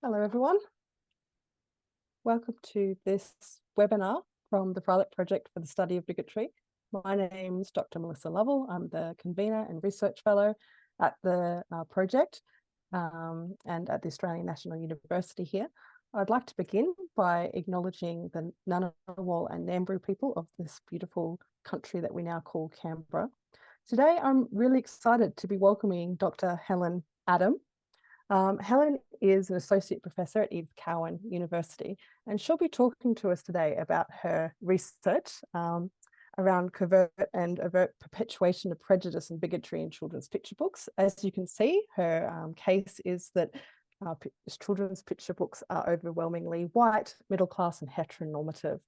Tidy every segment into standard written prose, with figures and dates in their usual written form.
Hello, everyone. Welcome to this webinar from the Violet Project for the Study of Bigotry. My name is Dr. Melissa Lovell. I'm the convener and research fellow at the project and at the Australian National University here. I'd like to begin by acknowledging the Ngunnawal and Ngambri people of this beautiful country that we now call Canberra. Today, I'm really excited to be welcoming Dr. Helen Adam. Helen is an associate professor at Edith Cowan University, and she'll be talking to us today about her research around covert and overt perpetuation of prejudice and bigotry in children's picture books. As you can see, her case is that children's picture books are overwhelmingly white, middle class, and heteronormative.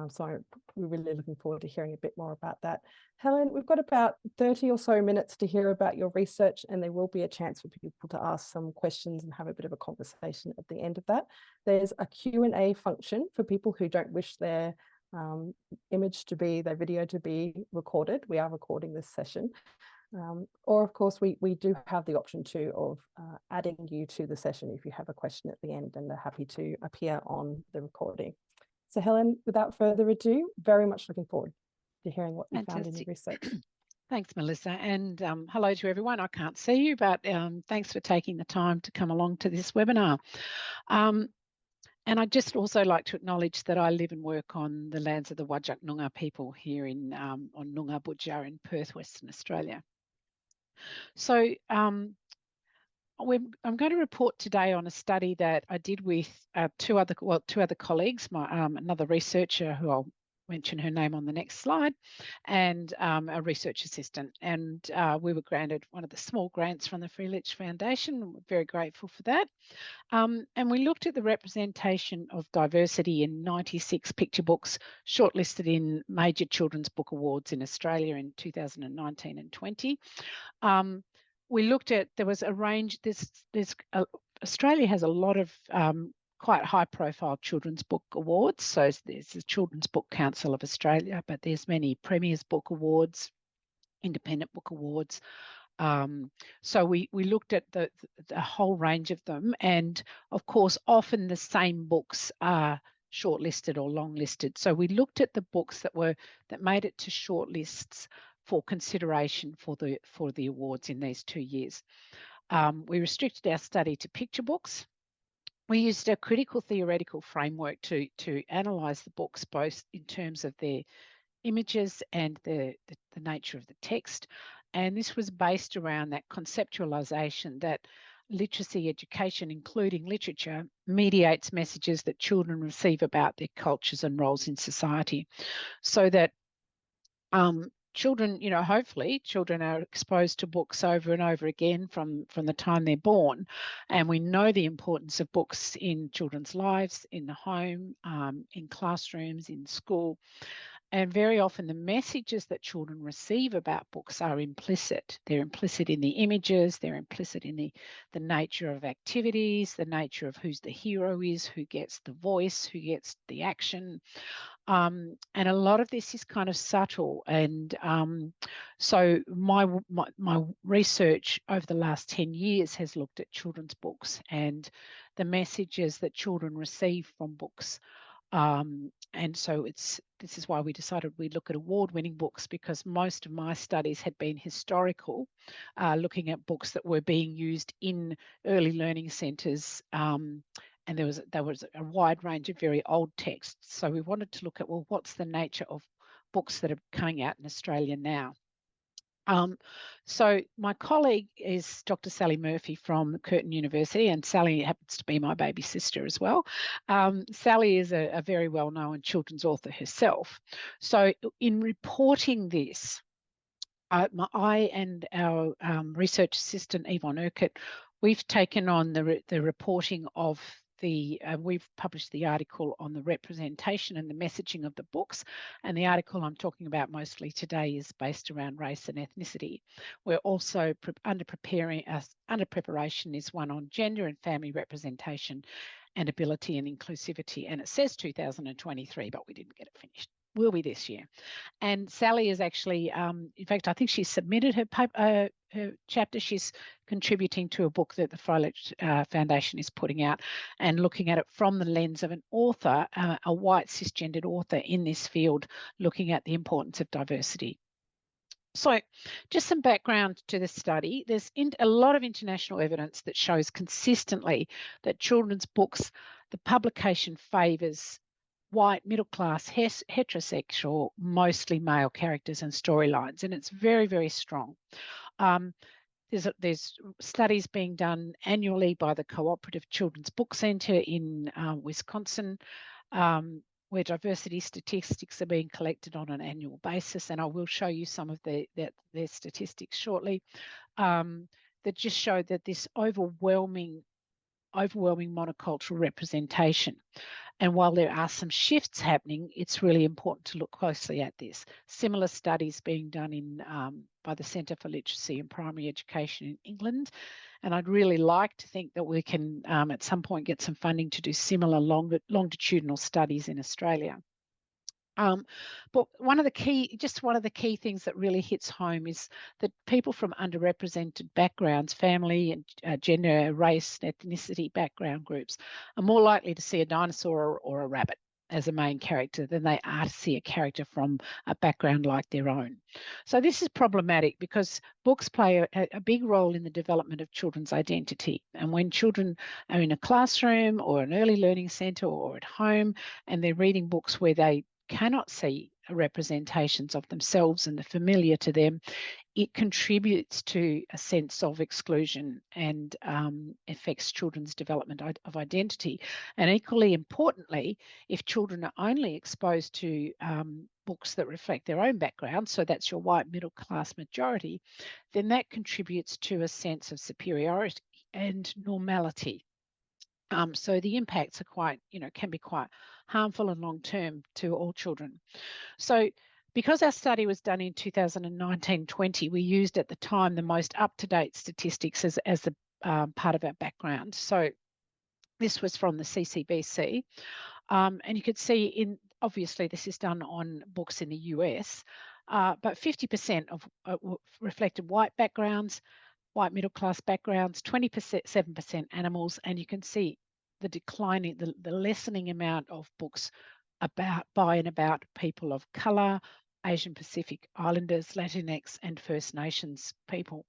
So we're really looking forward to hearing a bit more about that. Helen, we've got about 30 or so minutes to hear about your research, and there will be a chance for people to ask some questions and have a bit of a conversation at the end of that. There's a Q&A function for people who don't wish their their video to be recorded. We are recording this session. Or of course, we do have the option too of adding you to the session if you have a question at the end, and they're happy to appear on the recording. So Helen, without further ado, very much looking forward to hearing what you found in your research. Thanks, Melissa, and hello to everyone. I can't see you, but thanks for taking the time to come along to this webinar. And I'd just also like to acknowledge that I live and work on the lands of the Whadjuk Noongar people here in on Noongar Budjar in Perth, Western Australia. So I'm going to report today on a study that I did with two other colleagues, another researcher who I'll mention her name on the next slide, and a research assistant. And we were granted one of the small grants from the Freelich Foundation. We're very grateful for that. And we looked at the representation of diversity in 96 picture books shortlisted in major children's book awards in Australia in 2019 and 20. We looked at, there was a range, Australia has a lot of quite high profile children's book awards. So there's the Children's Book Council of Australia, but there's many Premier's Book Awards, Independent Book Awards. So we looked at the whole range of them, and of course often the same books are shortlisted or longlisted. So we looked at the books that made it to shortlists for consideration for the awards in these 2 years. We restricted our study to picture books. We used a critical theoretical framework to analyse the books both in terms of their images and the nature of the text. And this was based around that conceptualisation that literacy education, including literature, mediates messages that children receive about their cultures and roles in society, so that children, hopefully children are exposed to books over and over again from the time they're born. And we know the importance of books in children's lives, in the home, in classrooms, in school. And very often the messages that children receive about books are implicit. They're implicit in the images, they're implicit in the nature of activities, the nature of who's the hero is, who gets the voice, who gets the action. And a lot of this is kind of subtle. And so my research over the last 10 years has looked at children's books and the messages that children receive from books. And so this is why we decided we'd look at award-winning books, because most of my studies had been historical, looking at books that were being used in early learning centres. And there was a wide range of very old texts. So we wanted to look at, well, what's the nature of books that are coming out in Australia now? So my colleague is Dr. Sally Murphy from Curtin University, and Sally happens to be my baby sister as well. Sally is a very well-known children's author herself. So in reporting this, I and our research assistant, Yvonne Urquhart, we've taken on the reporting of we've published the article on the representation and the messaging of the books, and the article I'm talking about mostly today is based around race and ethnicity. We're also under preparation is one on gender and family representation and ability and inclusivity, and it says 2023, but we didn't get it finished. will be this year. And Sally is actually, in fact, I think she submitted her paper, her chapter. She's contributing to a book that the Freilich Foundation is putting out and looking at it from the lens of an author, a white cisgendered author in this field, looking at the importance of diversity. So just some background to the study. There's a lot of international evidence that shows consistently that children's books, the publication favours white, middle-class, heterosexual, mostly male characters and storylines, and it's very, very strong. There's studies being done annually by the Cooperative Children's Book Center in Wisconsin, where diversity statistics are being collected on an annual basis, and I will show you some of their statistics shortly, that just show that this overwhelming monocultural representation. And while there are some shifts happening, it's really important to look closely at this. Similar studies being done by the Centre for Literacy and Primary Education in England. And I'd really like to think that we can at some point get some funding to do similar longitudinal studies in Australia. But one of the key things that really hits home is that people from underrepresented backgrounds, family and gender, race, ethnicity background groups are more likely to see a dinosaur or a rabbit as a main character than they are to see a character from a background like their own. So this is problematic because books play a big role in the development of children's identity. And when children are in a classroom or an early learning centre or at home and they're reading books where they cannot see representations of themselves and the familiar to them, it contributes to a sense of exclusion and affects children's development of identity. And equally importantly, if children are only exposed to books that reflect their own background, so that's your white middle class majority, then that contributes to a sense of superiority and normality. So the impacts are can be quite harmful and long-term to all children. So because our study was done in 2019-20, we used at the time the most up-to-date statistics as the part of our background. So this was from the CCBC. And you could see obviously this is done on books in the US, but 50% of reflected white backgrounds, white middle class backgrounds, 7% animals, and you can see the declining, the lessening amount of books by and about people of colour, Asian Pacific Islanders, Latinx, and First Nations people.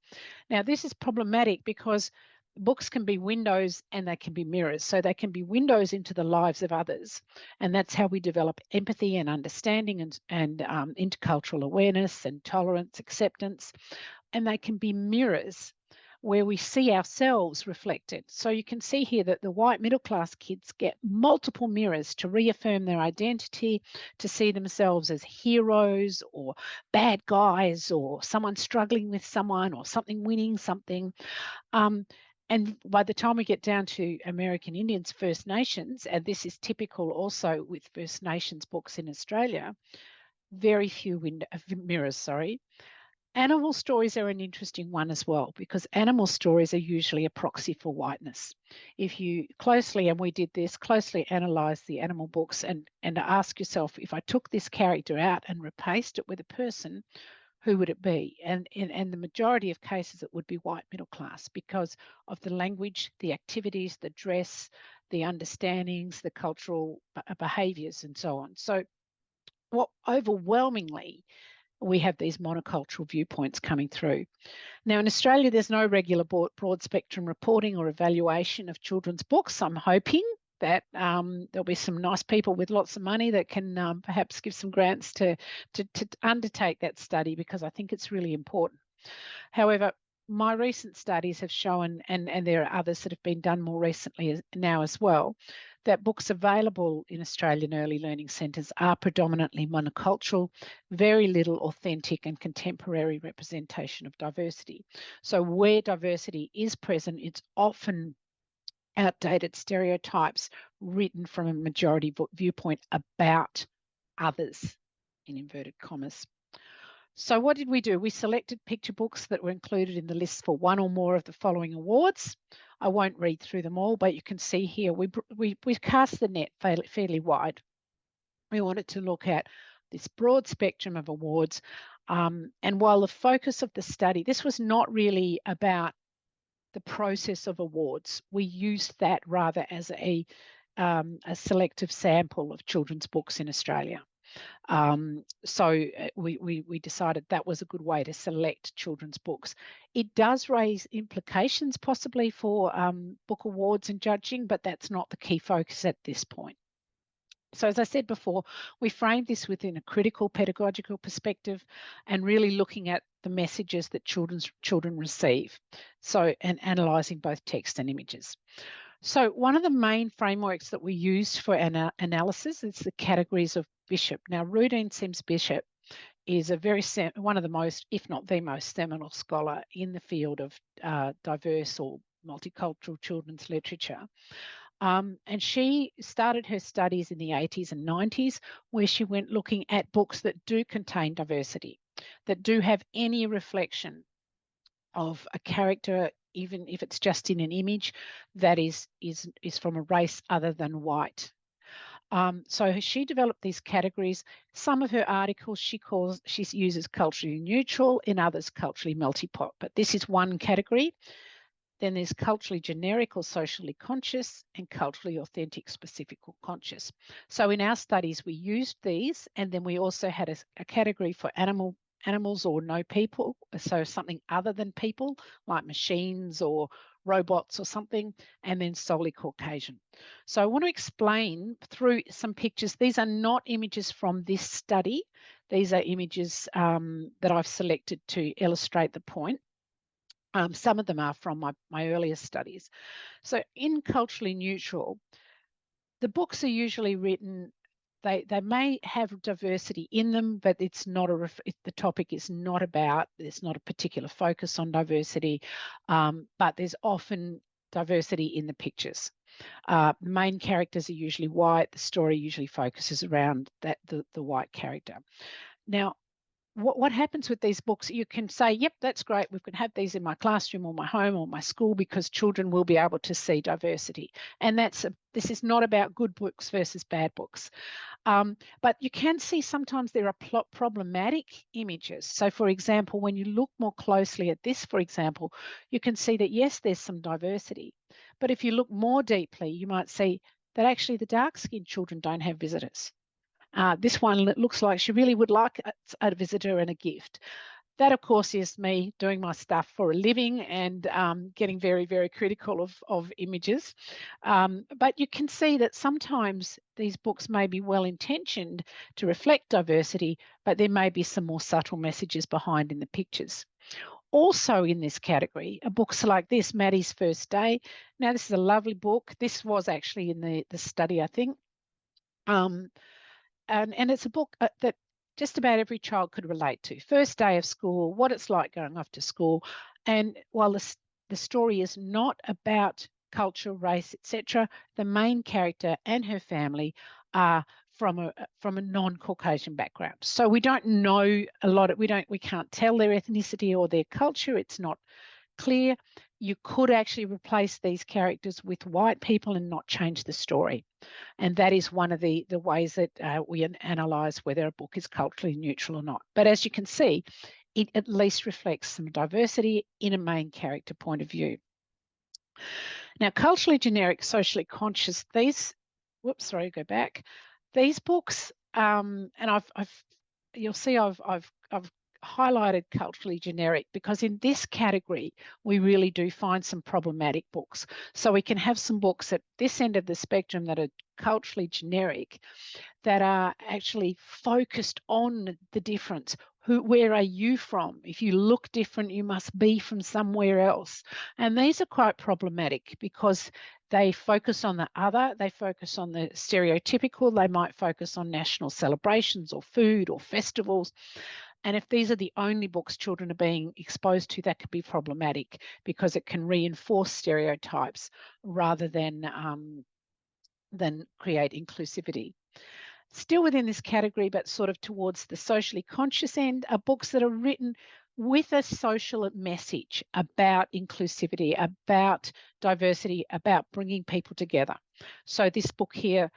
Now, this is problematic because books can be windows and they can be mirrors. So they can be windows into the lives of others. And that's how we develop empathy and understanding and intercultural awareness and tolerance, acceptance. And they can be mirrors where we see ourselves reflected. So you can see here that the white middle class kids get multiple mirrors to reaffirm their identity, to see themselves as heroes or bad guys or someone struggling with someone or something winning something. And by the time we get down to American Indians, First Nations, and this is typical also with First Nations books in Australia, very few mirrors. Animal stories are an interesting one as well, because animal stories are usually a proxy for whiteness. If you closely analyse the animal books and ask yourself, if I took this character out and replaced it with a person, who would it be? And in the majority of cases, it would be white middle class because of the language, the activities, the dress, the understandings, the cultural behaviours and so on. So overwhelmingly, we have these monocultural viewpoints coming through. Now, in Australia, there's no regular broad spectrum reporting or evaluation of children's books. I'm hoping that there'll be some nice people with lots of money that can perhaps give some grants to undertake that study, because I think it's really important. However, my recent studies have shown, and there are others that have been done more recently now as well, that books available in Australian early learning centres are predominantly monocultural, very little authentic and contemporary representation of diversity. So where diversity is present, it's often outdated stereotypes written from a majority viewpoint about others, in inverted commas. So what did we do? We selected picture books that were included in the list for one or more of the following awards. I won't read through them all, but you can see here we cast the net fairly wide. We wanted to look at this broad spectrum of awards. And while the focus of the study, this was not really about the process of awards. We used that rather as a selective sample of children's books in Australia. So we decided that was a good way to select children's books. It does raise implications possibly for book awards and judging, but that's not the key focus at this point. So as I said before, we framed this within a critical pedagogical perspective and really looking at the messages that children receive. So, and analysing both text and images. So one of the main frameworks that we used for analysis is the categories of Bishop. Now, Rudine Sims Bishop is one of the most, if not the most, seminal scholar in the field of diverse or multicultural children's literature. And she started her studies in the 80s and 90s, where she went looking at books that do contain diversity, that do have any reflection of a character, even if it's just in an image, that is from a race other than white. So she developed these categories. Some of her articles she uses culturally neutral, in others culturally multi-pot, but this is one category. Then there's culturally generic or socially conscious, and culturally authentic, specific or conscious. So in our studies, we used these, and then we also had a category for animals or no people, so something other than people, like machines or robots or something, and then solely Caucasian. So I want to explain through some pictures. These are not images from this study. These are images that I've selected to illustrate the point. Some of them are from my earlier studies. So in culturally neutral, the books are usually written, they may have diversity in them, but it's not the topic is not about, there's not a particular focus on diversity, but there's often diversity in the pictures. Main characters are usually white. The story usually focuses around the white character. Now, what happens with these books, you can say, yep, that's great. We can have these in my classroom or my home or my school because children will be able to see diversity. And this is not about good books versus bad books. But you can see sometimes there are problematic images. So for example, when you look more closely at this, for example, you can see that, yes, there's some diversity. But if you look more deeply, you might see that actually the dark-skinned children don't have visitors. This one looks like she really would like a visitor and a gift. That, of course, is me doing my stuff for a living and getting very, very critical of images. But you can see that sometimes these books may be well-intentioned to reflect diversity, but there may be some more subtle messages behind in the pictures. Also in this category are books like this, Maddie's First Day. Now, this is a lovely book. This was actually in the study, I think. And it's a book that just about every child could relate to. First day of school, what it's like going off to school. And while the story is not about culture, race, etc., the main character and her family are from a non-Caucasian background. So we don't know a lot. We can't tell their ethnicity or their culture. It's not clear. You could actually replace these characters with white people and not change the story. And that is one of the ways that we analyse whether a book is culturally neutral or not. But as you can see, it at least reflects some diversity in a main character point of view. Now, culturally generic, socially conscious, these, whoops, sorry, go back. These books, and you'll see I've highlighted culturally generic because in this category, we really do find some problematic books. So we can have some books at this end of the spectrum that are culturally generic that are actually focused on the difference. Where are you from? If you look different, you must be from somewhere else. And these are quite problematic because they focus on the other, they focus on the stereotypical, they might focus on national celebrations or food or festivals. And if these are the only books children are being exposed to, that could be problematic because it can reinforce stereotypes rather than create inclusivity. Still within this category, but sort of towards the socially conscious end, are books that are written with a social message about inclusivity, about diversity, about bringing people together. So this book here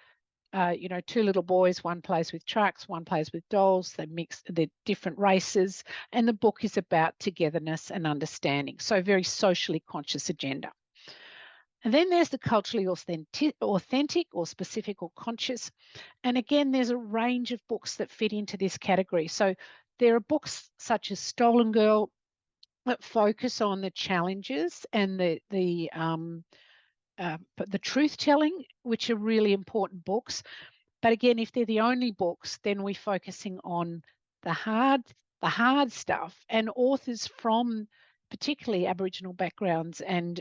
you know, two little boys, one plays with trucks, one plays with dolls, they mix, they're different races, and the book is about togetherness and understanding. So very socially conscious agenda. And then there's the culturally authentic or specific or conscious. And again, there's a range of books that fit into this category. So there are books such as Stolen Girl that focus on the challenges and the truth telling, which are really important books. But again, if they're the only books, then we're focusing on the hard stuff, and authors from particularly Aboriginal backgrounds and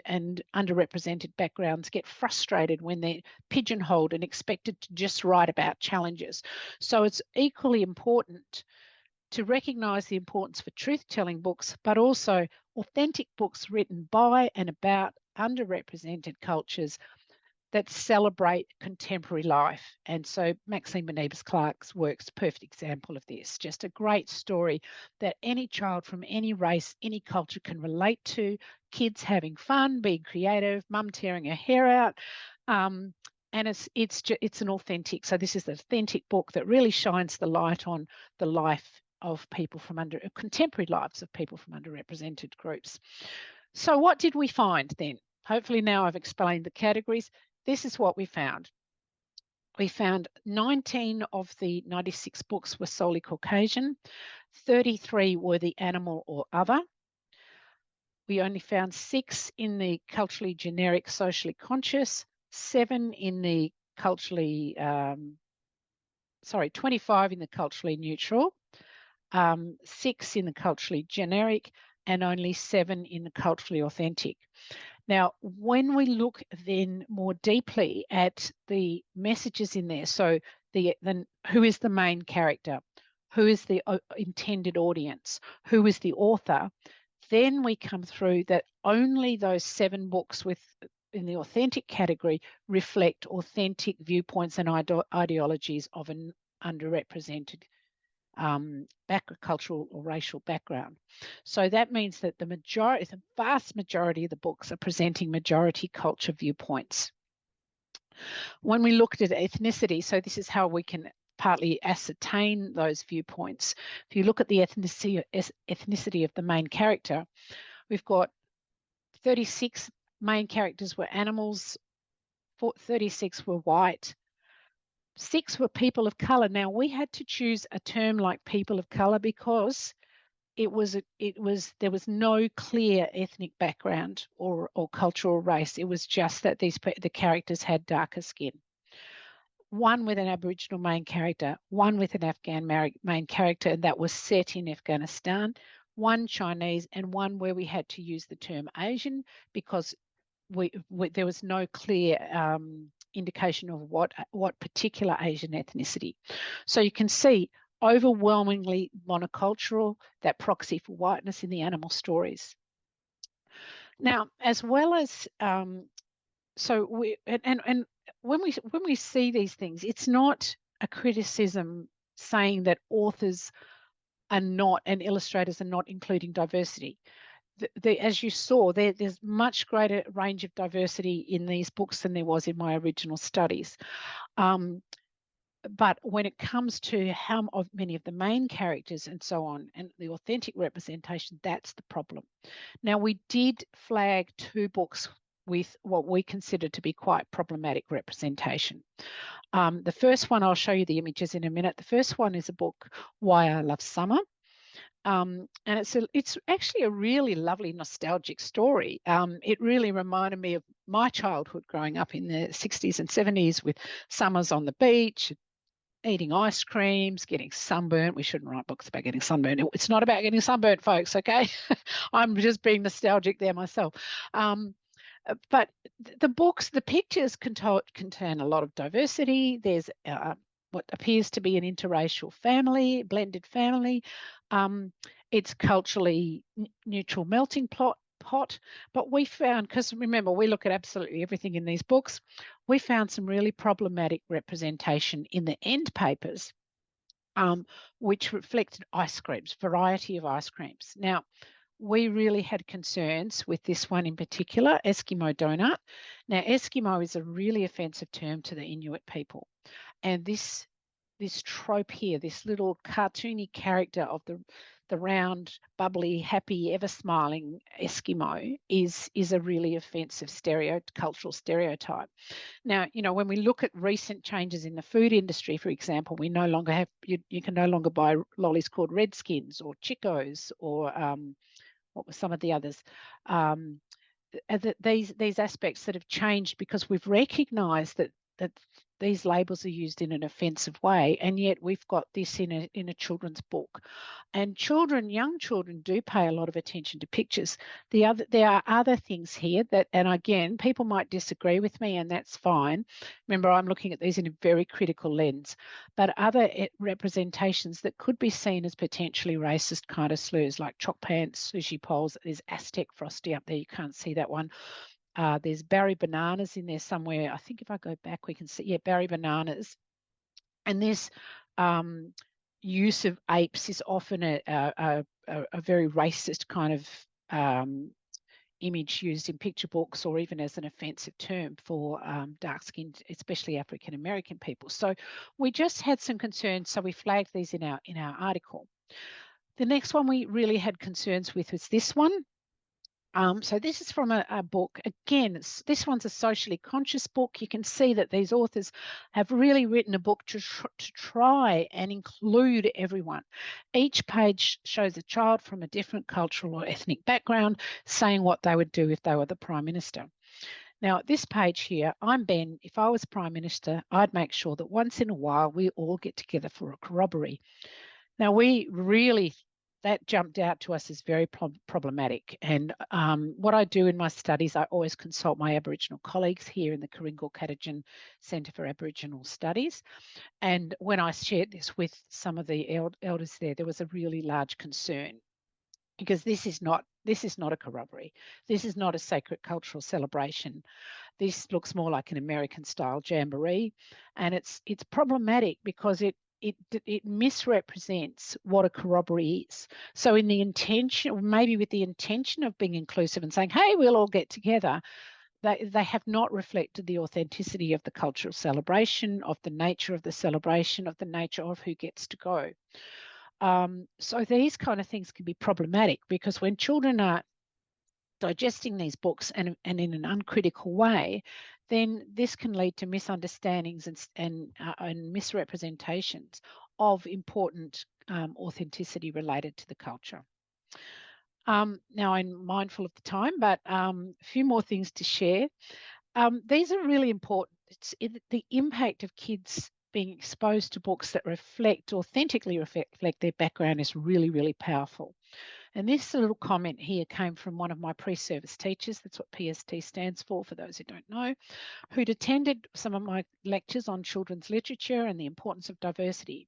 underrepresented backgrounds get frustrated when they're pigeonholed and expected to just write about challenges. So it's equally important to recognise the importance for truth-telling books, but also authentic books written by and about underrepresented cultures that celebrate contemporary life. And so Maxine Benebus-Clark's work's a perfect example of this. Just a great story that any child from any race, any culture can relate to. Kids having fun, being creative, mum tearing her hair out. And it's an authentic. So this is an authentic book that really shines the light on the life of people from contemporary lives of people from underrepresented groups. So what did we find then? Hopefully now I've explained the categories. This is what we found. We found 19 of the 96 books were solely Caucasian, 33 were the animal or other. We only found 6 in the culturally generic, socially conscious, 7 in the 25 in the culturally neutral, 6 in the culturally generic, and only 7 in the culturally authentic. Now, when we look then more deeply at the messages in there, so who is the main character, who is the intended audience, who is the author, then we come through that only those 7 books in the authentic category reflect authentic viewpoints and ideologies of an underrepresented cultural or racial background. So that means that the vast majority of the books are presenting majority culture viewpoints. When we looked at ethnicity, so this is how we can partly ascertain those viewpoints. If you look at the ethnicity of the main character, we've got 36 main characters were animals, 36 were white, 6 were people of colour. Now, we had to choose a term like people of colour because there was no clear ethnic background or cultural race. It was just that the characters had darker skin. 1 with an Aboriginal main character, 1 with an Afghan main character, and that was set in Afghanistan, 1 Chinese, and 1 where we had to use the term Asian because there was no clear indication of what particular Asian ethnicity. So you can see overwhelmingly monocultural, that proxy for whiteness in the animal stories. Now, as well as when we see these things, it's not a criticism saying that authors are not and illustrators are not including diversity. As you saw, there's much greater range of diversity in these books than there was in my original studies. But when it comes to how many of the main characters and so on, and the authentic representation, that's the problem. Now, we did flag 2 books with what we consider to be quite problematic representation. The first one, I'll show you the images in a minute. The first one is a book, Why I Love Summer. And it's actually a really lovely nostalgic story. It really reminded me of my childhood growing up in the 60s and 70s with summers on the beach, eating ice creams, getting sunburnt. We shouldn't write books about getting sunburnt. It's not about getting sunburnt, folks, okay? I'm just being nostalgic there myself. But the pictures contain a lot of diversity. There's what appears to be an interracial family, blended family. It's culturally neutral melting pot. But we found, because remember, we look at absolutely everything in these books, we found some really problematic representation in the end papers, which reflected ice creams, variety of ice creams. Now, we really had concerns with this one in particular, Eskimo donut. Now, Eskimo is a really offensive term to the Inuit people. And this trope here, this little cartoony character of the round, bubbly, happy, ever smiling Eskimo is a really offensive cultural stereotype. Now, you know, when we look at recent changes in the food industry, for example, we no longer have, you can no longer buy lollies called Redskins or Chicos or what were some of the others. These aspects that have changed because we've recognised that these labels are used in an offensive way, and yet we've got this in a children's book. And young children do pay a lot of attention to pictures. There are other things here that, and again, people might disagree with me, and that's fine. Remember, I'm looking at these in a very critical lens, but other representations that could be seen as potentially racist kind of slurs, like choc pants, sushi poles. There's Aztec Frosty up there. You can't see that one. There's Barry Bananas in there somewhere. I think if I go back, we can see, yeah, Barry Bananas. And this use of apes is often a very racist kind of image used in picture books, or even as an offensive term for dark-skinned, especially African-American people. So we just had some concerns, so we flagged these in our article. The next one we really had concerns with was this one. So this is from a book. Again, this one's a socially conscious book. You can see that these authors have really written a book to try and include everyone. Each page shows a child from a different cultural or ethnic background saying what they would do if they were the Prime Minister. Now, at this page here, I'm Ben. If I was Prime Minister, I'd make sure that once in a while we all get together for a corroboree. Now, that jumped out to us as very problematic. And what I do in my studies, I always consult my Aboriginal colleagues here in the Kooringal-Katajan Centre for Aboriginal Studies. And when I shared this with some of the elders there was a really large concern, because this is not a corroboree. This is not a sacred cultural celebration. This looks more like an American-style jamboree, and it's problematic because it misrepresents what a corroboree is. So in the intention, or maybe with the intention of being inclusive and saying, hey, we'll all get together, they have not reflected the authenticity of the cultural celebration, of the nature of the celebration, of the nature of who gets to go. So these kind of things can be problematic, because when children are digesting these books and in an uncritical way, then this can lead to misunderstandings and misrepresentations of important authenticity related to the culture. Now, I'm mindful of the time, but a few more things to share. These are really important. The impact of kids being exposed to books that authentically reflect their background is really, really powerful. And this little comment here came from one of my pre-service teachers. That's what PST stands for those who don't know, who'd attended some of my lectures on children's literature and the importance of diversity.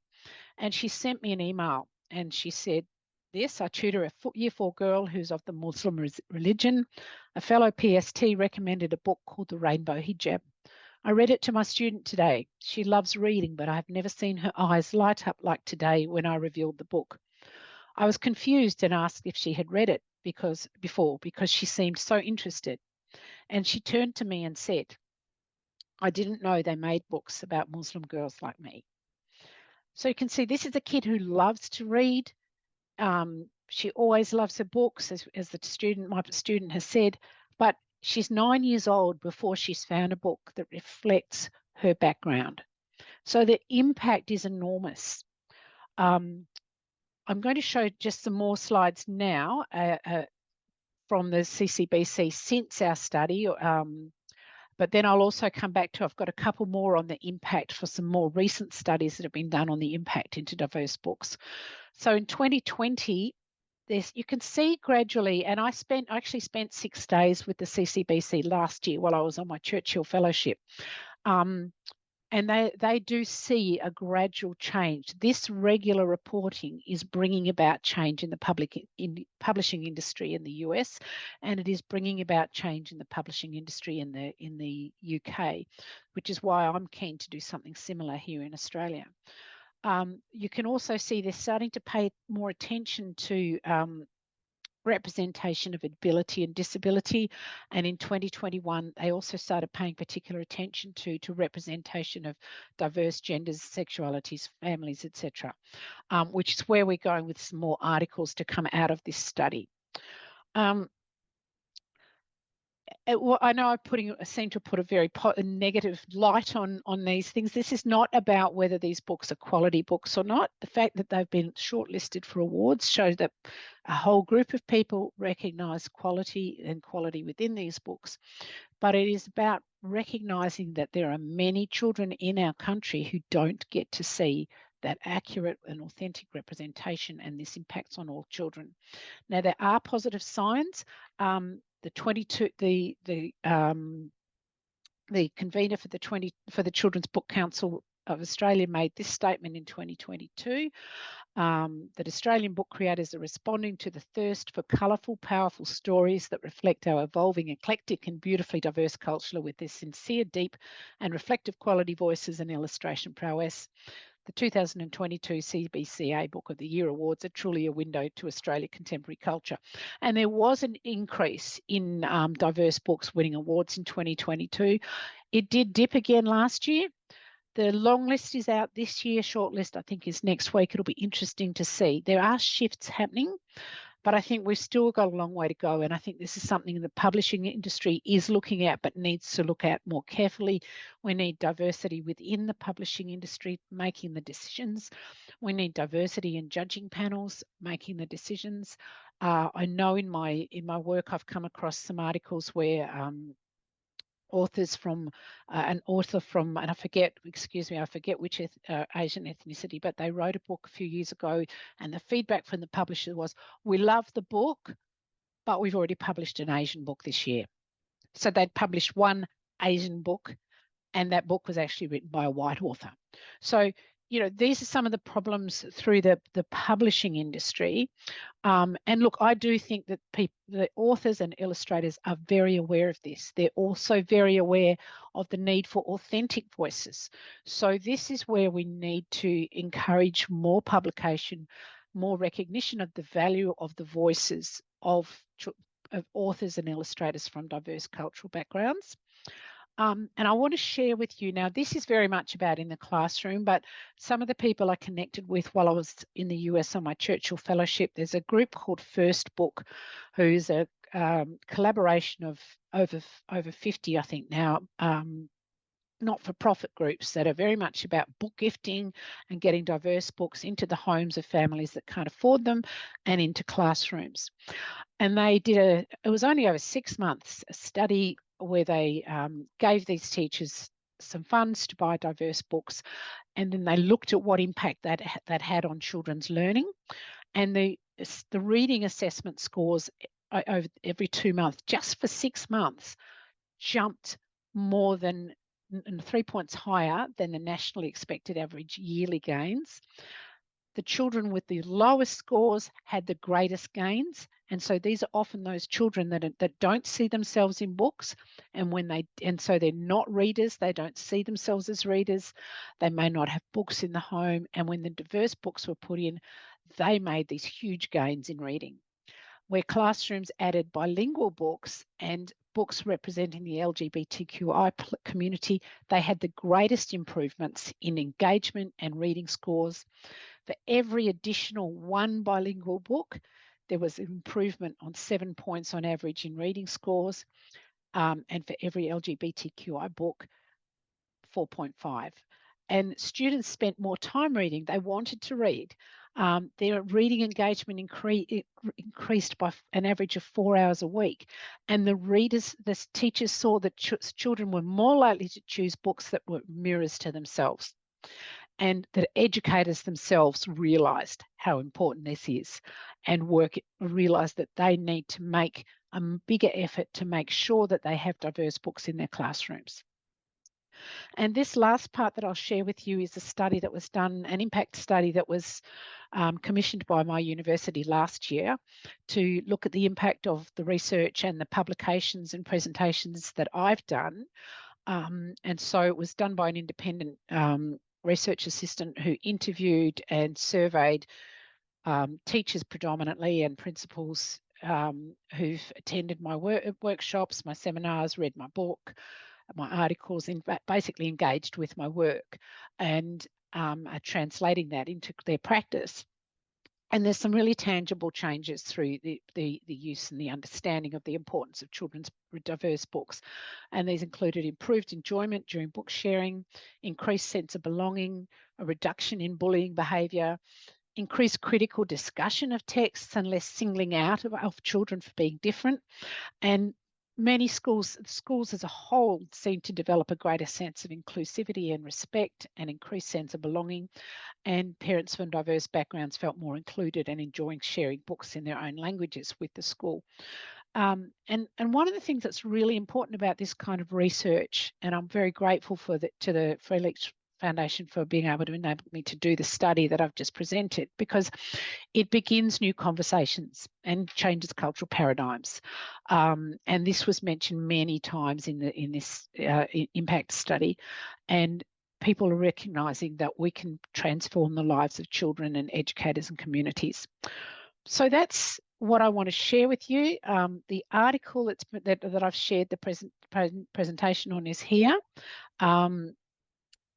And she sent me an email and she said, I tutor a year 4 girl who's of the Muslim religion. A fellow PST recommended a book called The Rainbow Hijab. I read it to my student today. She loves reading, but I've never seen her eyes light up like today when I revealed the book. I was confused and asked if she had read it because she seemed so interested. And she turned to me and said, I didn't know they made books about Muslim girls like me. So you can see this is a kid who loves to read. She always loves her books, as my student has said, but she's 9 years old before she's found a book that reflects her background. So the impact is enormous. I'm going to show just some more slides now from the CCBC since our study, but then I'll also come back to, I've got a couple more on the impact for some more recent studies that have been done on the impact into diverse books. So in 2020, you can see gradually, and I actually spent 6 days with the CCBC last year while I was on my Churchill Fellowship. And they do see a gradual change. This regular reporting is bringing about change in the publishing industry in the US, and it is bringing about change in the publishing industry in the UK, which is why I'm keen to do something similar here in Australia. You can also see they're starting to pay more attention to representation of ability and disability. And in 2021, they also started paying particular attention to representation of diverse genders, sexualities, families, etc., which is where we're going with some more articles to come out of this study. Well, I know I seem to put a very negative light on these things. This is not about whether these books are quality books or not. The fact that they've been shortlisted for awards shows that a whole group of people recognise quality and quality within these books. But it is about recognising that there are many children in our country who don't get to see that accurate and authentic representation, and this impacts on all children. Now, there are positive signs. The convener for the Children's Book Council of Australia made this statement in 2022, that Australian book creators are responding to the thirst for colourful, powerful stories that reflect our evolving, eclectic and beautifully diverse culture with their sincere, deep and reflective quality voices and illustration prowess. The 2022 CBCA Book of the Year Awards are truly a window to Australia contemporary culture. And there was an increase in diverse books winning awards in 2022. It did dip again last year. The long list is out this year. Short list, I think, is next week. It'll be interesting to see. There are shifts happening, but I think we've still got a long way to go. And I think this is something the publishing industry is looking at, but needs to look at more carefully. We need diversity within the publishing industry making the decisions. We need diversity in judging panels making the decisions. I know in my work I've come across some articles where authors from an author from, and I forget which Asian ethnicity, but they wrote a book a few years ago, and the feedback from the publisher was, we love the book, but we've already published an Asian book this year. So they'd published one Asian book, and that book was actually written by a white author. So, these are some of the problems through the publishing industry. And look, I do think that the authors and illustrators are very aware of this. They're also very aware of the need for authentic voices. So this is where we need to encourage more publication, more recognition of the value of the voices of authors and illustrators from diverse cultural backgrounds. And I want to share with you now, this is very much about in the classroom, but some of the people I connected with while I was in the US on my Churchill Fellowship, there's a group called First Book, who's a collaboration of over 50, I think now, not-for-profit groups that are very much about book gifting and getting diverse books into the homes of families that can't afford them and into classrooms. And they did it was only over 6 months, a study where they gave these teachers some funds to buy diverse books, and then they looked at what impact that had on children's learning. And the reading assessment scores over every 2 months, just for 6 months, jumped more than 3 points higher than the nationally expected average yearly gains. The children with the lowest scores had the greatest gains. And so these are often those children that don't see themselves in books. And so they're not readers. They don't see themselves as readers. They may not have books in the home. And when the diverse books were put in, they made these huge gains in reading. Where classrooms added bilingual books and books representing the LGBTQI community, they had the greatest improvements in engagement and reading scores. For every additional one bilingual book, there was an improvement on 7 points on average in reading scores. And for every LGBTQI book, 4.5. And students spent more time reading. They wanted to read. Their reading engagement increased by an average of 4 hours a week. And the teachers saw that children were more likely to choose books that were mirrors to themselves. And that educators themselves realised how important this is and realised that they need to make a bigger effort to make sure that they have diverse books in their classrooms. And this last part that I'll share with you is a study that was done, an impact study that was commissioned by my university last year to look at the impact of the research and the publications and presentations that I've done. And so it was done by an independent research assistant who interviewed and surveyed teachers predominantly and principals who've attended my workshops, my seminars, read my book, my articles, basically engaged with my work, and are translating that into their practice. And there's some really tangible changes through the use and the understanding of the importance of children's diverse books. And these included improved enjoyment during book sharing, increased sense of belonging, a reduction in bullying behaviour, increased critical discussion of texts and less singling out of children for being different. And many schools as a whole seem to develop a greater sense of inclusivity and respect and increased sense of belonging. And parents from diverse backgrounds felt more included and enjoying sharing books in their own languages with the school. And one of the things that's really important about this kind of research, and I'm very grateful to the Free Leaks Foundation for being able to enable me to do the study that I've just presented, because it begins new conversations and changes cultural paradigms. And this was mentioned many times in this impact study. And people are recognising that we can transform the lives of children and educators and communities. So that's what I want to share with you. The article that I've shared the presentation on is here.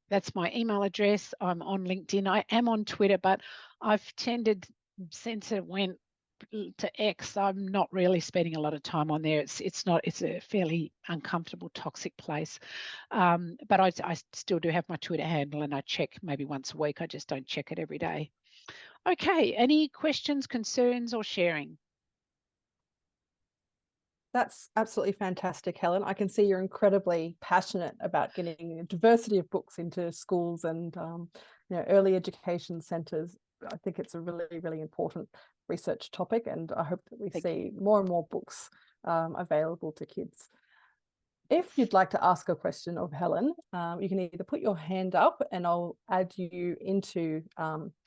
That's my email address. I'm on LinkedIn. I am on Twitter, but I've tended, since it went to X, I'm not really spending a lot of time on there. It's a fairly uncomfortable, toxic place. But I still do have my Twitter handle, and I check maybe once a week. I just don't check it every day. Okay, any questions, concerns, or sharing? That's absolutely fantastic, Helen. I can see you're incredibly passionate about getting a diversity of books into schools and early education centres. I think it's a really, really important research topic, and I hope that we see more and more books available to kids. If you'd like to ask a question of Helen, you can either put your hand up and I'll add you into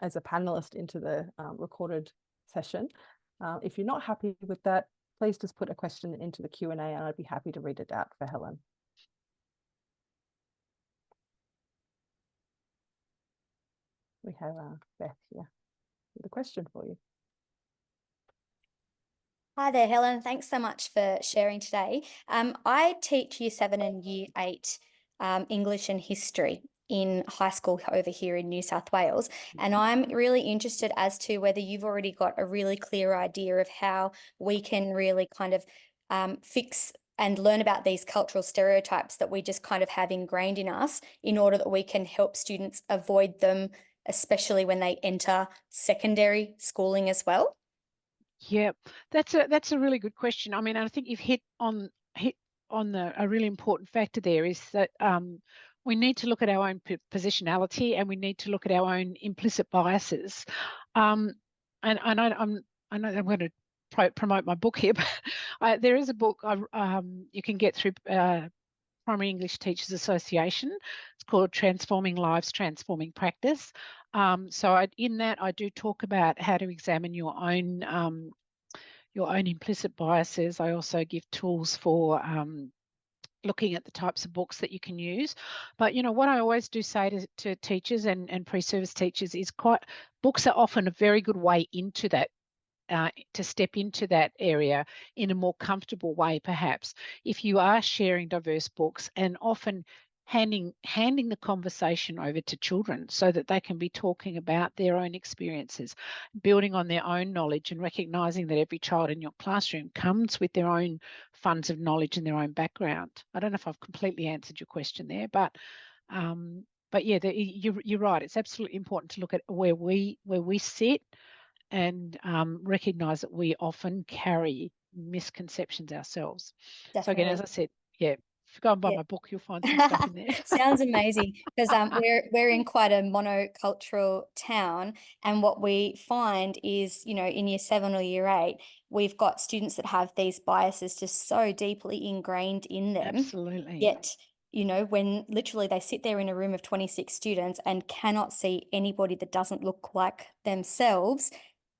as a panelist into the recorded session. If you're not happy with that, please just put a question into the Q&A and I'd be happy to read it out for Helen. We have Beth here with a question for you. Hi there, Helen. Thanks so much for sharing today. I teach Year 7 and Year 8 English and History in high school over here in New South Wales. And I'm really interested as to whether you've already got a really clear idea of how we can really kind of fix and learn about these cultural stereotypes that we just kind of have ingrained in us, in order that we can help students avoid them, especially when they enter secondary schooling as well. Yeah, that's a really good question. I mean, I think you've hit on a really important factor there, is that we need to look at our own positionality, and we need to look at our own implicit biases. And I know I'm going to promote my book here, but there is a book you can get through Primary English Teachers Association. It's called Transforming Lives, Transforming Practice. So in that, I do talk about how to examine your own implicit biases. I also give tools for looking at the types of books that you can use. But what I always do say to teachers and pre-service teachers is books are often a very good way into that. To step into that area in a more comfortable way, perhaps, if you are sharing diverse books, and often handing the conversation over to children so that they can be talking about their own experiences, building on their own knowledge, and recognising that every child in your classroom comes with their own funds of knowledge and their own background. I don't know if I've completely answered your question there, but yeah, you're right. It's absolutely important to look at where we sit, and recognise that we often carry misconceptions ourselves. Definitely. So again, as I said, yeah, if you go and buy my book, you'll find some stuff in there. Sounds amazing, because we're in quite a monocultural town, and what we find is, in Year 7 or Year 8, we've got students that have these biases just so deeply ingrained in them. Absolutely. Yet, when literally they sit there in a room of 26 students and cannot see anybody that doesn't look like themselves,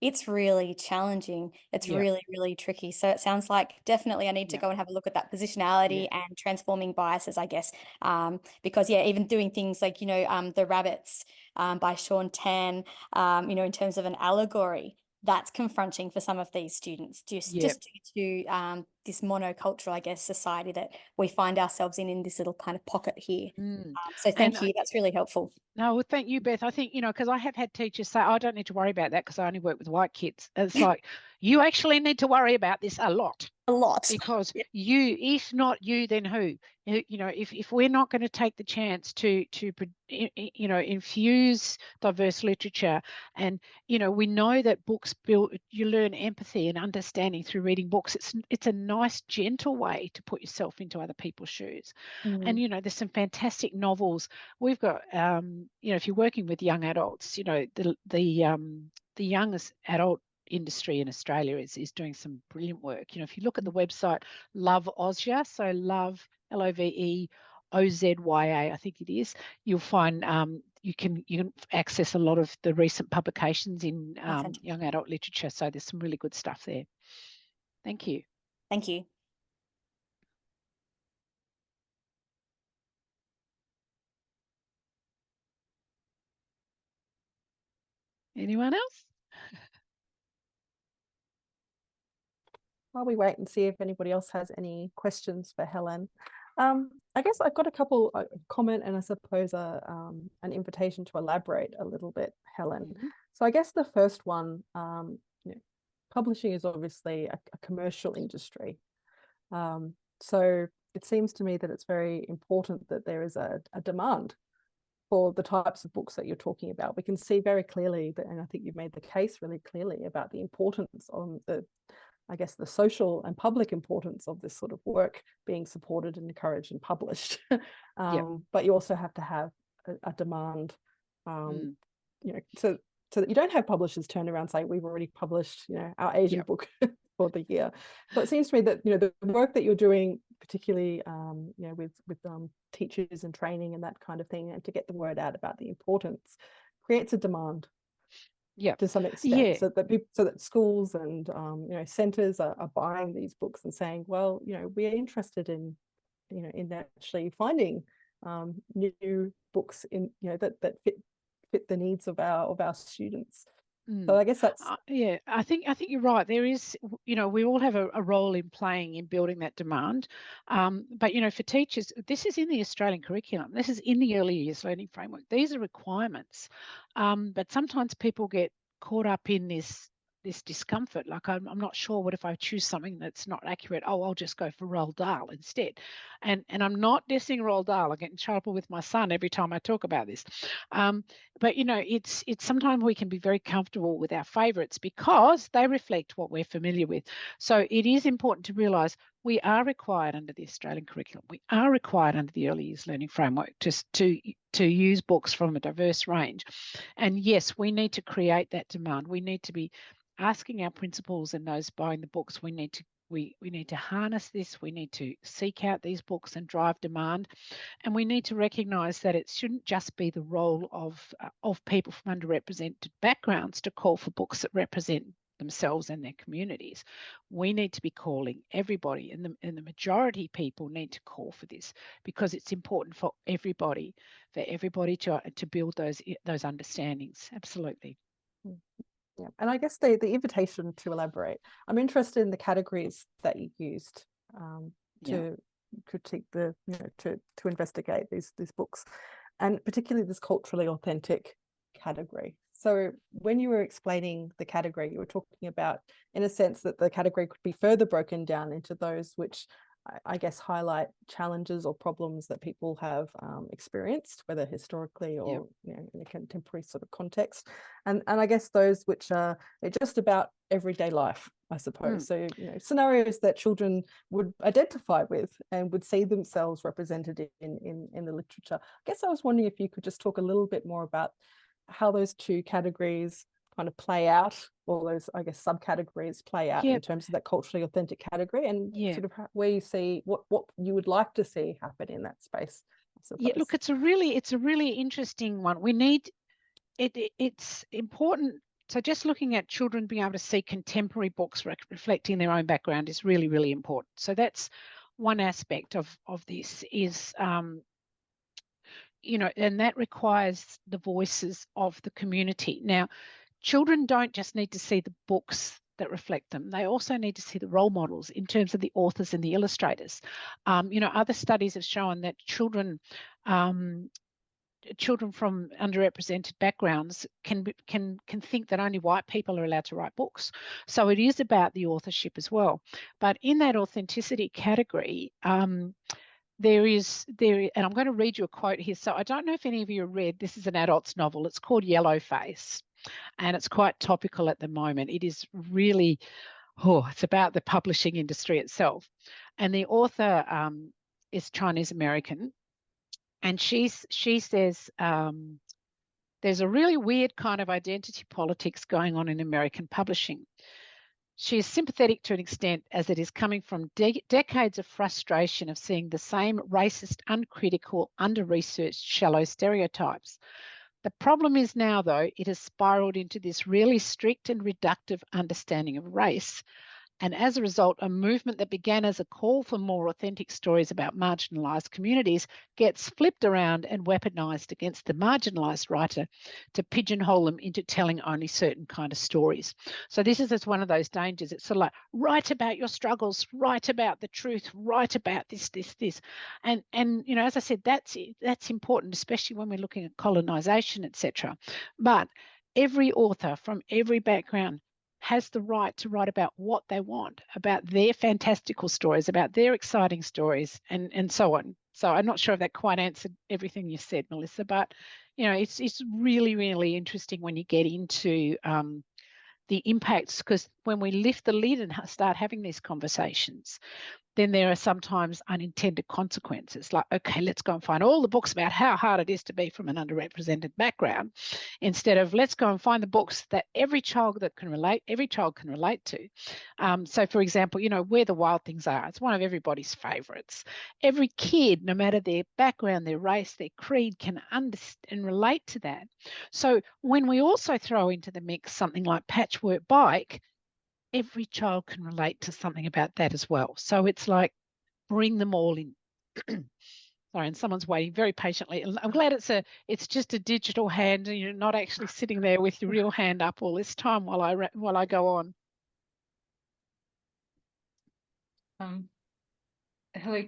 it's really challenging. It's really, really tricky. So it sounds like definitely I need to go and have a look at that positionality and transforming biases, I guess. Because even doing things like, The Rabbits by Sean Tan, in terms of an allegory, that's confronting for some of these students, just due to this monocultural, I guess, society that we find ourselves in this little kind of pocket here. So thank you. That's really helpful. No, well, thank you, Beth. I think, because I have had teachers say, I don't need to worry about that because I only work with white kids. It's like, you actually need to worry about this a lot. A lot. Because if not you, then who? If we're not going to take the chance to infuse diverse literature, and we know that books you learn empathy and understanding through reading books. It's a nice, gentle way to put yourself into other people's shoes. And there's some fantastic novels. We've got if you're working with young adults, the youngest adult industry in Australia is doing some brilliant work. If you look at the website Love Ozya, so Love LOVEOZYA, I think it is, you'll find you can access a lot of the recent publications in young adult literature. So there's some really good stuff there. Thank you. Thank you. Anyone else? While we wait and see if anybody else has any questions for Helen, I guess I've got a couple comment and I suppose an invitation to elaborate a little bit, Helen. So I guess the first one, publishing is obviously a commercial industry. So it seems to me that it's very important that there is a demand for the types of books that you're talking about. We can see very clearly that, and I think you've made the case really clearly about the importance of the social and public importance of this sort of work being supported and encouraged and published. But you also have to have a demand, so that you don't have publishers turn around and say, we've already published, our Asian book for the year. So it seems to me that, the work that you're doing, particularly, with teachers and training and that kind of thing, and to get the word out about the importance, creates a demand. To some extent, so that schools and centres are buying these books and saying, well, we're interested in actually finding new books in that fit the needs of our students. So I guess that's I think you're right. There is, we all have a role in playing in building that demand. But for teachers, this is in the Australian curriculum. This is in the early years learning framework. These are requirements. But sometimes people get caught up in this discomfort. Like, I'm not sure, what if I choose something that's not accurate? Oh, I'll just go for Roald Dahl instead. And I'm not dissing Roald Dahl. I get in trouble with my son every time I talk about this. But it's sometimes we can be very comfortable with our favorites because they reflect what we're familiar with. So it is important to realize we are required under the Australian curriculum. We are required under the early years learning framework to use books from a diverse range. And yes, we need to create that demand. We need to be asking our principals and those buying the books, we need to harness this. We need to seek out these books and drive demand. And we need to recognise that it shouldn't just be the role of people from underrepresented backgrounds to call for books that represent themselves and their communities. We need to be calling everybody, and the majority people need to call for this, because it's important for everybody to build those understandings. Absolutely. Yeah, and I guess the invitation to elaborate, I'm interested in the categories that you used to critique to investigate these books, and particularly this culturally authentic category. So when you were explaining the category, you were talking about, in a sense, that the category could be further broken down into those which I guess highlight challenges or problems that people have experienced, whether historically or in a contemporary sort of context, and I guess those which are just about everyday life, I suppose. So scenarios that children would identify with and would see themselves represented in the literature. I guess I was wondering if you could just talk a little bit more about how those two categories kind of play out, all those, I guess, subcategories play out in terms of that culturally authentic category, and sort of where you see what you would like to see happen in that space, I suppose. Yeah, look, it's a really interesting one. We need it's important. So just looking at children being able to see contemporary books reflecting their own background is really, really important. So that's one aspect of this is and that requires the voices of the community. Now, children don't just need to see the books that reflect them. They also need to see the role models in terms of the authors and the illustrators. Other studies have shown that children from underrepresented backgrounds can think that only white people are allowed to write books. So it is about the authorship as well. But in that authenticity category, and I'm going to read you a quote here. So I don't know if any of you have read, this is an adult's novel. It's called Yellowface, and it's quite topical at the moment. It is really, it's about the publishing industry itself. And the author is Chinese American. And she says there's a really weird kind of identity politics going on in American publishing. She is sympathetic to an extent as it is coming from decades of frustration of seeing the same racist, uncritical, under-researched, shallow stereotypes. The problem is now, though, it has spiraled into this really strict and reductive understanding of race. And as a result, a movement that began as a call for more authentic stories about marginalised communities gets flipped around and weaponised against the marginalised writer to pigeonhole them into telling only certain kind of stories. So this is just one of those dangers. It's sort of like, write about your struggles, write about the truth, write about this. And as I said, that's important, especially when we're looking at colonisation, etc. But every author from every background has the right to write about what they want, about their fantastical stories, about their exciting stories, and so on. So I'm not sure if that quite answered everything you said, Melissa, but it's really, really interesting when you get into the impacts, because when we lift the lid and start having these conversations, then there are sometimes unintended consequences, like, okay, let's go and find all the books about how hard it is to be from an underrepresented background, instead of let's go and find the books that every child can relate to. So, for example, Where the Wild Things Are, it's one of everybody's favourites. Every kid, no matter their background, their race, their creed, can understand and relate to that. So when we also throw into the mix something like Patchwork Bike, every child can relate to something about that as well. So it's like, bring them all in. Sorry, and someone's waiting very patiently. I'm glad it's just a digital hand and you're not actually sitting there with your real hand up all this time while I go on. Hello,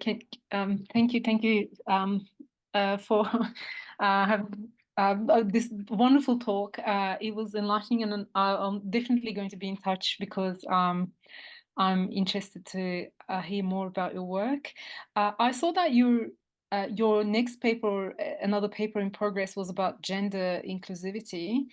thank you for this wonderful talk. It was enlightening, and I'm definitely going to be in touch because I'm interested to hear more about your work. I saw that your next paper, another paper in progress, was about gender inclusivity.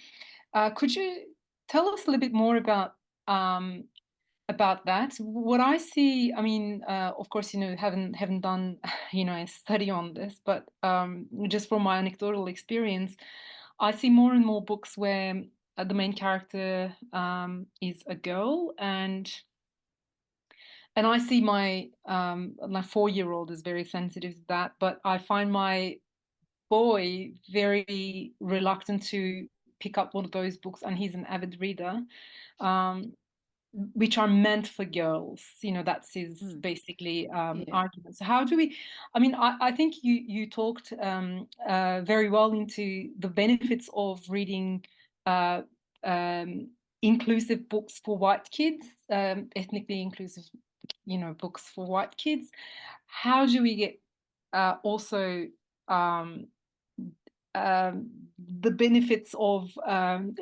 Could you tell us a little bit more about that? What I see, I mean, of course, haven't done, a study on this, but just from my anecdotal experience, I see more and more books where the main character is a girl, and I see my 4-year-old is very sensitive to that, but I find my boy very reluctant to pick up one of those books, and he's an avid reader. Which are meant for girls, that's his basically argument. So how do we, I mean, I think you talked very well into the benefits of reading inclusive books for white kids, ethnically inclusive, books for white kids. How do we get also the benefits of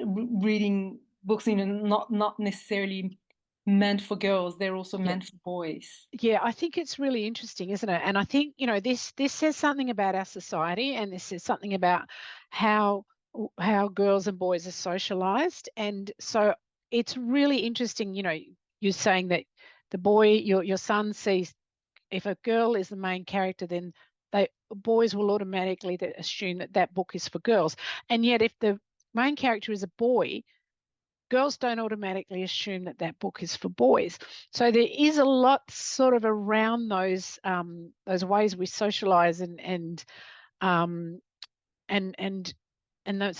reading books, not necessarily meant for girls, they're also meant for boys? Yeah, I think it's really interesting, isn't it? And I think, this says something about our society, and this says something about how girls and boys are socialized. And so it's really interesting, you're saying that the boy, your son sees, if a girl is the main character, then boys will automatically assume that book is for girls. And yet if the main character is a boy, girls don't automatically assume that book is for boys. So there is a lot sort of around those ways we socialize and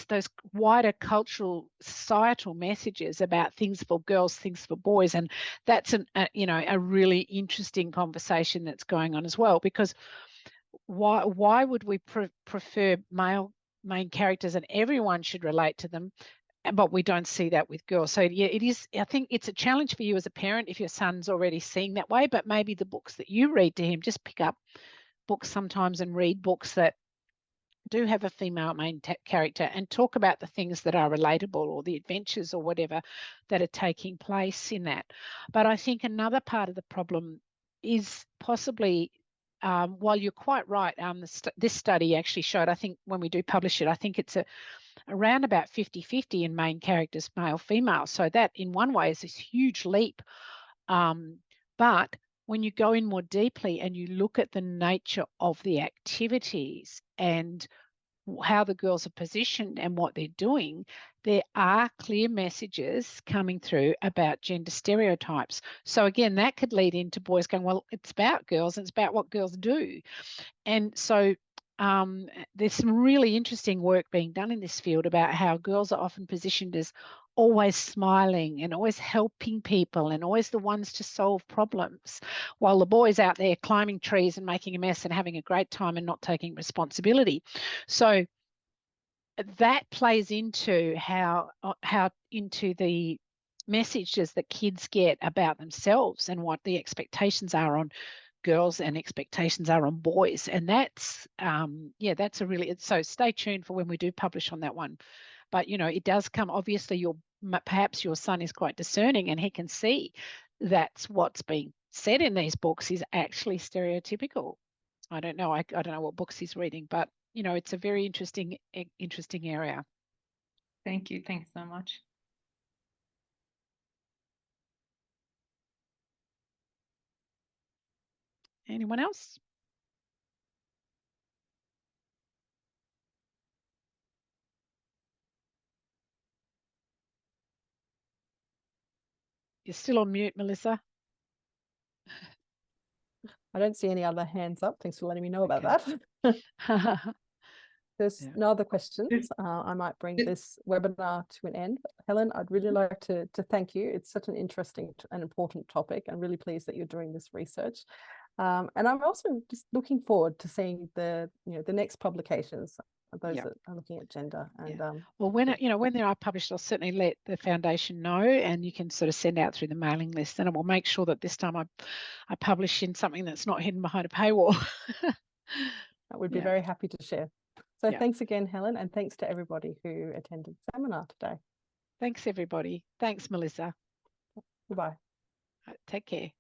those wider cultural societal messages about things for girls, things for boys. And that's a really interesting conversation that's going on as well, because why would we prefer male main characters and everyone should relate to them, but we don't see that with girls. So yeah, it is, I think it's a challenge for you as a parent if your son's already seeing that way, but maybe the books that you read to him, just pick up books sometimes and read books that do have a female main character and talk about the things that are relatable or the adventures or whatever that are taking place in that. But I think another part of the problem is possibly, while you're quite right, this study actually showed, I think when we do publish it, I think it's around about 50-50 in main characters, male, female. So that in one way is this huge leap. But when you go in more deeply and you look at the nature of the activities and how the girls are positioned and what they're doing, there are clear messages coming through about gender stereotypes. So again, that could lead into boys going, well, it's about girls and it's about what girls do. And so there's some really interesting work being done in this field about how girls are often positioned as always smiling and always helping people and always the ones to solve problems, while the boys out there climbing trees and making a mess and having a great time and not taking responsibility. So that plays into how into the messages that kids get about themselves and what the expectations are on girls and expectations are on boys. And that's that's a really, so stay tuned for when we do publish on that one. But it does come, obviously perhaps your son is quite discerning and he can see that's what's being said in these books is actually stereotypical. I don't know. I don't know what books he's reading, but it's a very interesting area. Thank you. Thanks so much. Anyone else? You're still on mute, Melissa. I don't see any other hands up. Thanks for letting me know about that. There's no other questions. I might bring this webinar to an end. But Helen, I'd really like to thank you. It's such an interesting and important topic. I'm really pleased that you're doing this research. And I'm also just looking forward to seeing the next publications, those that are looking at gender. And well, when when they are published, I'll certainly let the foundation know, and you can sort of send out through the mailing list, and I will make sure that this time I publish in something that's not hidden behind a paywall. I would be very happy to share. So thanks again, Helen, and thanks to everybody who attended the seminar today. Thanks, everybody. Thanks, Melissa. Goodbye. Take care.